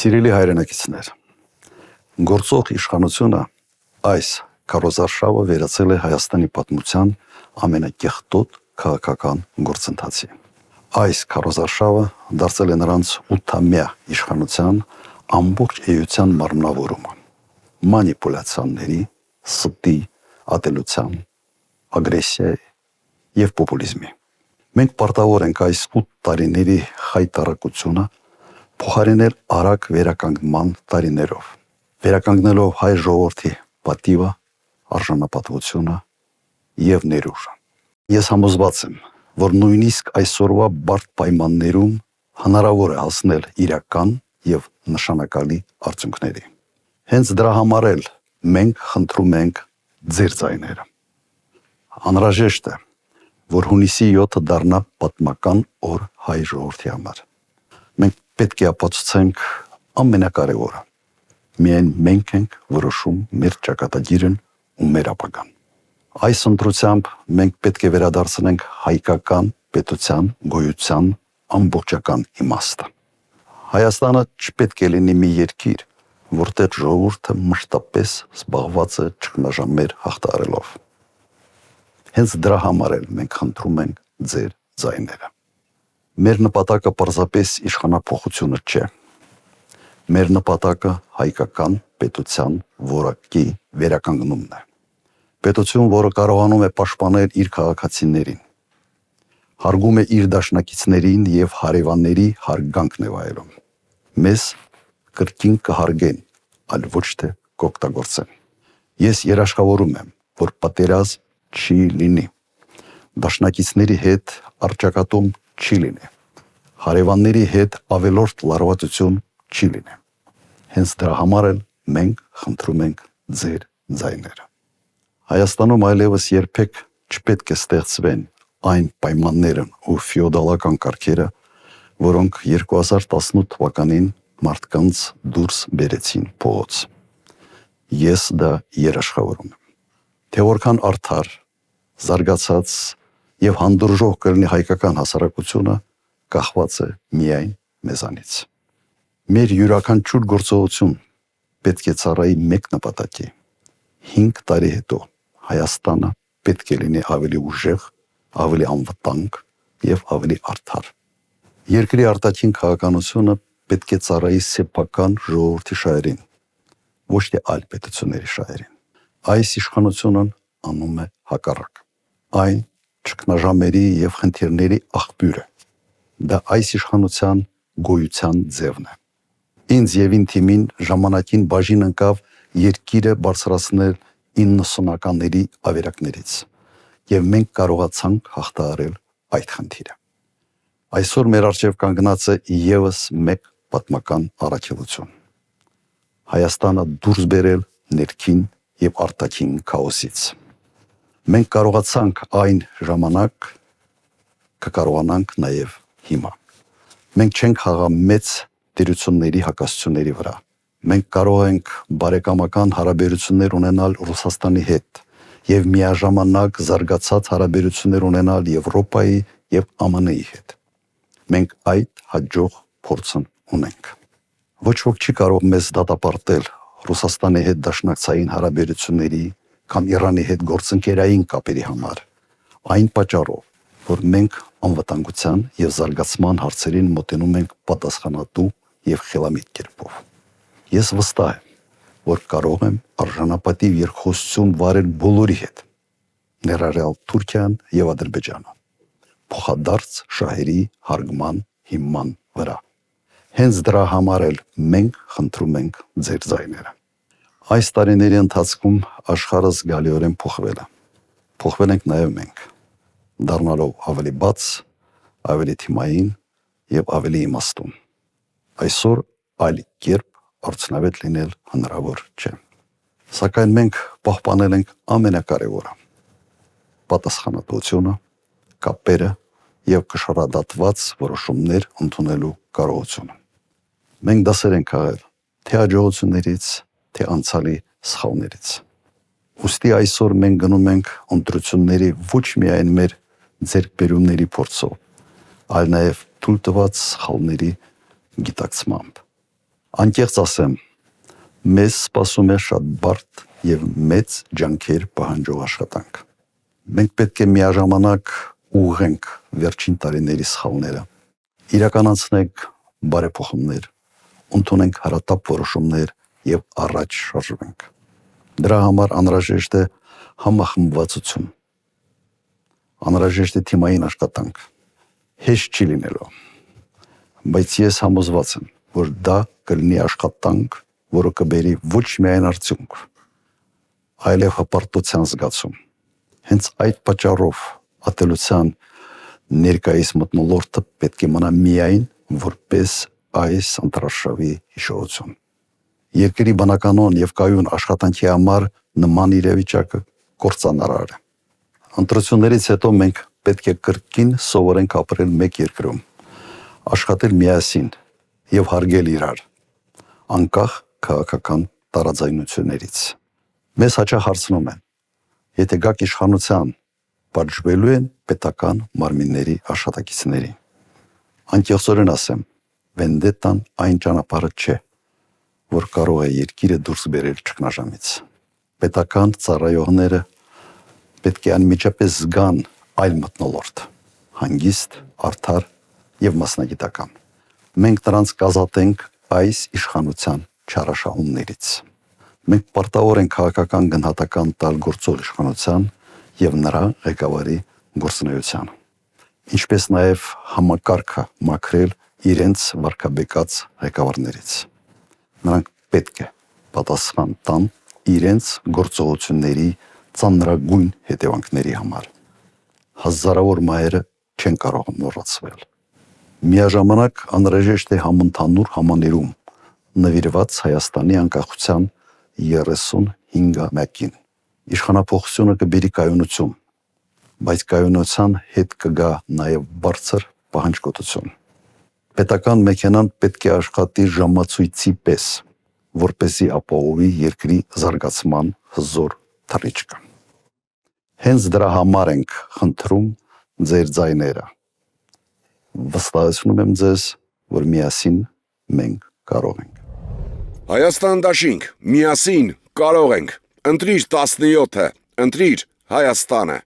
Սիրելի հայրենակիցներ, գործող իշխանությունը այս քարոզարշավը վերածել է Հայաստանի պատմության ամենակեղտոտ քաղաքական գործընթացի։ Այս քարոզարշավը դարձել է նրանց 8-ամյա իշխանության ամբողջ էության մարմնավորումը, մանիպուլյացիաների, ստի, ատելության, ագրեսիայի և պոպուլիզմի։ Մենք պարտավոր ենք այս 8 տարիների խայտառակությունը փոխարինել արագ վերականգնման տարիներով, վերականգնելով հայ ժողովրդի պատիվը, արժանապատվությունը և ներուժը։ Ես համոզված եմ, որ նույնիսկ այսօրվա բարդ պայմաններում հնարավոր է հասնել իրական և նշանակալի արդյունքների։ Հենց դրա համար էլ մենք խնդրում ենք ձեր ձայները։ Անհրաժեշտ է, որ հունիսի 7-ը դառնա պատմական օր հայ ժողովրդի համար։ Մենք պետք է ապացուցենք ամենակարևորը. միայն մենք ենք որոշում մեր ճակատագիրն ու մեր ապագան։ Այս ընտրությամբ մենք պետք է վերադարձնենք հայկական պետության գոյության ամբողջական իմաստը։ Հայաստանը չպետք է լինի մի երկիր, որտեղ ժողովուրդը մշտապես զբաղված է ճգնաժամեր հաղթահարելով։ Հենց դրա համար էլ մենք խնդրում ենք ձեր ձայները։ Մեր նպատակը պարզապես իշխանափոխությունը չէ։ Մեր նպատակը հայկական պետության որակի վերականգնումն է։ Պետություն, որը կարողանում է պաշտպանել իր քաղաքացիներին, հարգում է իր դաշնակիցներին և հարևանների հարգանքն է վայելում։ Մեզ կրկին կհարգեն, այլ ոչ թե կօգտագործեն։ Ես երաշխավորում եմ, որ պատերազմ չի լինի, դաշնակիցների հետ առճակատում չի լինի, հարևանների հետ ավելորդ լարվածություն չի լինի։ Հենց դրա համար էլ մենք խնդրում ենք ձեր ձայները։ Հայաստանում այլևս երբեք չպետք է ստեղծվեն այն պայմաններն ու ֆեոդալական կարգերը, որոնք 2018 թվականին մարդկանց դուրս բերեցին փողոց։ Ես դա երաշխավորում եմ։ Թե որքան արդար, զարգացած և հանդուրժող կլինի հայկական հասարակությունը, կախված է միայն մեզանից։ Մեր յուրաքանչյուր գործողություն պետք է ծառայի մեկ նպատակի։ 5 տարի հետո Հայաստանը պետք է լինի ավելի ուժեղ, ավելի անվտանգ և ավելի արդար։ Երկրի արտաքին քաղաքականությունը պետք է ծառայի սեփական ժողովրդի շահերին, ոչ թե այլ պետությունների շահերին։ Այս իշխանությունն անում է հակառակ։ Այն ճգնաժամերի և խնդիրների աղբյուր է։ Դա այս իշխանության գոյության ձևն է։ Ինձ և իմ թիմին ժամանակին բաժին ընկավ երկիրը բարձրացնել 90-ականների ավերակներից, և մենք կարողացանք հաղթահարել այդ խնդիրը։ Այսօր մեր առջև կանգնած է ևս մեկ պատմական առաքելություն՝ Հայաստանը դուրս բերել ներքին և արտաքին քաոսից։ Մենք կարողացանք այն ժամանակ, կկարողանանք նաև հիմա։ Մենք չենք խաղա մեծ տերությունների հակասությունների վրա։ Մենք կարող ենք բարեկամական հարաբերություններ ունենալ Ռուսաստանի հետ և միաժամանակ զարգացած հարաբերություններ ունենալ Եվրոպայի և ԱՄՆ-ի հետ։ Մենք այդ հաջող փորձն ունենք։ Ոչ ոք չի կարող մեզ դատապարտել Ռուսաստանի հետ դաշնակցային հարաբերությունների կամ Իրանի հետ գործընկերային կապերի համար, այն պատճառով, որ մենք անվտանգության և զարգացման հարցերին մոտենում ենք պատասխանատու և խելամիտ կերպով։ Ես վստահ եմ, որ կարող եմ արժանապատիվ երկխոսություն վարել բոլորի հետ, ներառյալ Թուրքիան և Ադրբեջանը, փոխադարձ շահերի հարգման հիման վրա։ Հենց դրա համար էլ մենք խնդրում ենք ձեր ձայները։ Այս տարիների ընթացքում աշխարհը զգալիորեն փոխվել է։ Փոխվել ենք նաև մենք, դառնալով ավելի բաց, ավելի թիմային և ավելի իմաստուն։ Այսօր այլ կերպ արդյունավետ լինել հնարավոր չէ։ Սակայն մենք պահպանել ենք ամենակարևորը՝ պատասխանատվությունը, կապերը և կշռադատված որոշումներ ընդունելու կարողությունը։ Մենք դասեր ենք քաղել թե հաջողություններից, թե անցյալի սխալներից։ Ուստի այսօր մենք գնում ենք ընտրությունների ոչ միայն մեր ձեռքբերումների փորձով, այլ նաև թույլ տված սխալների գիտակցմամբ։ Անկեղծ ասեմ, մեզ սպասում է շատ բարդ եւ մեծ ջանքեր պահանջող աշխատանք։ Մենք պետք է միաժամանակ ուղղենք վերջին տարիների սխալները, իրականացնենք բարեփոխումներ, ընդունենք հարատապ որոշումներ եւ առաջ շարժվենք։ Դրա համար անհրաժեշտ է համախմբվածություն, անհրաժեշտ է թիմային աշխատանք, հեշտ չի լինելու, բայց ես համոզված եմ, որ դա կլինի աշխատանք, որը կբերի ոչ միայն արդյունք, այլև հպարտության զգացում։ Հենց այդ պատճառով ատելության ներկայիս մթնոլորտը պետք է մնա միայն որպես այս ընտրարշավի հիշողություն։ Երկրի բնականon եւ կայուն աշխատանքի համար նման իրավիճակը կործանարար է։ Ընտրություններից հետո մենք պետք է կրկին սովորենք ապրել մեկ երկրում, աշխատել միասին եւ հարգել իրար, անկախ քաղաքական տարաձայնություններից։ Մեզ հաճախ հարցնում են, եթե գաք իշխանության, պատժվելու են պետական մարմինների աշխատակիցներին։ Անկեղծորեն ասեմ, վենդետան այն ճանապարհը չէ, որ կարող է երկիրը դուրս բերել ճգնաժամից։ Պետական ծառայողները պետք է անմիջապես զգան այլ մթնոլորտ, հանգիստ, արդար եւ մասնագիտական։ Մենք նրանց կազատենք այս իշխանության չարաշահումներից։ Մենք պարտավոր ենք քաղաքական գնահատական տալ գործող իշխանության եւ նրա ղեկավարի գործունեությանը, ինչպես նաեւ համակարգը մաքրել իրենց վարկաբեկած ղեկավարներից։ Նրանք պետք է պատասխան տան իրենց գործողությունների ծանրագույն հետևանքների համար։ Հազարավոր մայրը չեն կարող մոռացվել։ Միաժամանակ անհրաժեշտ է համընդհանուր համաներում նվիրված Հայաստանի անկախության 35-ամյակին։ Իշխանափոխությունը կբերի կայունություն, բայց կայունության հետ կգա նաև բարձր պահանջկոտություն։ Պետական մեքենան պետք է աշխատի ժամացույցի պես, որպեսզի ապահովի երկրի զարգացման հզոր թռիչքը։ Հենց դրա համար ենք խնդրում ձեր ձայները։ Վստահեցնում եմ ձեզ, որ միասին մենք կարող ենք։ Հայաստան դաշինք, միասին կարող ենք։ Ընտրիր 17-ը, ընտրիր Հայաստանը։